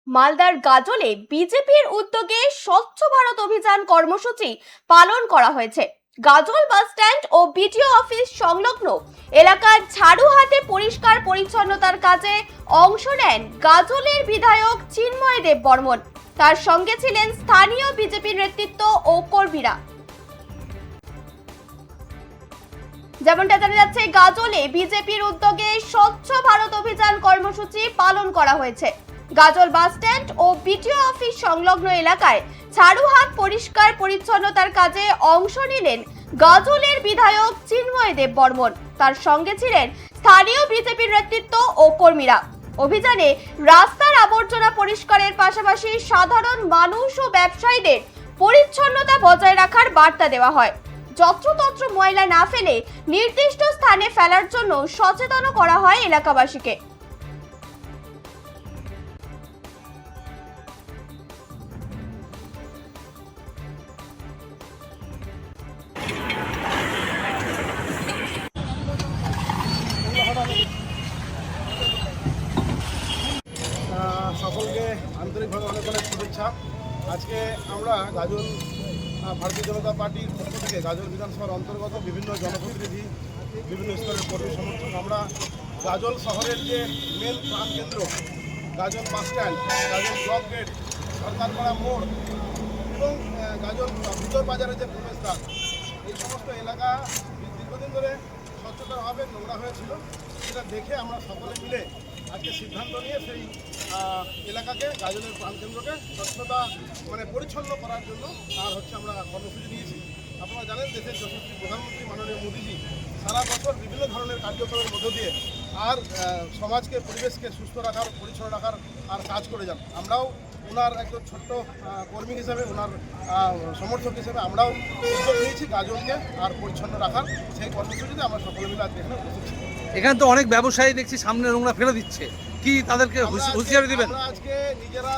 মালদার গাজলে বিজেপির উদ্যোগে স্বচ্ছ ভারত অভিযান কর্মসূচি পালন করা হয়েছে। গাজল বাস স্ট্যান্ড ও বিডিও অফিস সংলগ্ন এলাকার ঝাড়ু হাতে পরিষ্কার পরিচ্ছন্নতার কাজে অংশ নেন গাজলের বিধায়ক চিন্ময় দেব বর্মন। তার সঙ্গে ছিলেন স্থানীয় বিজেপির নেতৃত্ব ও কর্মীরা। যেমনটা জানা যাচ্ছে, গাজলে বিজেপির উদ্যোগে স্বচ্ছ ভারত অভিযান কর্মসূচি পালন করা হয়েছে। গাজল বাস স্ট্যান্ড ও বিডিও অফিস সংলগ্ন এলাকায় ঝাড়ু হাত পরিষ্কার পরিচ্ছন্নতার কাজে অংশ নিলেন গাজলের বিধায়ক চিন্ময় দেব বর্মন। তার সঙ্গে ছিলেন স্থানীয় বিজেপির নেতৃত্ব ও কর্মীরা। অভিযানে রাস্তার আবর্জনা পরিষ্কারের পাশাপাশি সাধারণ মানুষ ও ব্যবসায়ীদের পরিচ্ছন্নতা বজায় রাখার বার্তা দেওয়া হয়। যত্রতত্র ময়লা না ফেলে নির্দিষ্ট স্থানে ফেলার জন্য সচেতন করা হয় এলাকাবাসীকে। সকলকে আন্তরিকভাবে অনেক অনেক শুভেচ্ছা। আজকে আমরা গাজল ভারতীয় জনতা পার্টির পক্ষ থেকে গাজল বিধানসভার অন্তর্গত বিভিন্ন জনপ্রতিনিধি, বিভিন্ন স্তরের কর্মী সমর্থক আমরা গাজল শহরের যে মেন প্রাণকেন্দ্র Gajol bus stand, Gajol block gate, Sarkarpara মোড় এবং গাজল ভিতর বাজারের যে প্রবেশদ্বার, এই সমস্ত এলাকা দীর্ঘদিন ধরে স্বচ্ছতার অভাবে নোংরা হয়েছিল। সেটা দেখে আমরা সকলে মিলে আজকে সিদ্ধান্ত নিয়ে সেই এলাকাকে, গাজলের প্রাণকেন্দ্রকে স্বচ্ছতা পরিচ্ছন্ন করার জন্য আমরা কর্মসূচি দিয়েছি। আপনারা জানেন, দেশের যশস্বী প্রধানমন্ত্রী মাননীয় মোদীজি সারা বছর বিভিন্ন ধরনের কার্যক্রমের মধ্য দিয়ে সমাজকে, পরিবেশকে সুস্থ রাখার, পরিচ্ছন্ন রাখার কাজ করে যান। আমরাও ওনার একজন ছোট্ট কর্মী হিসেবে, ওনার সমর্থক হিসেবে আমরাও উদ্যোগ নিয়েছি গাজলকে পরিচ্ছন্ন রাখার। সেই কর্মসূচিতে আমরা সকলে মিলে আজকে এখানে উপস্থিত ছিলাম। এখানে তো অনেক ব্যবসায়ী দেখছি সামনে নোংরা ফেলে দিচ্ছে, কি তাদেরকে হুঁশিয়ারি দিবেন? আজকে নিজেরা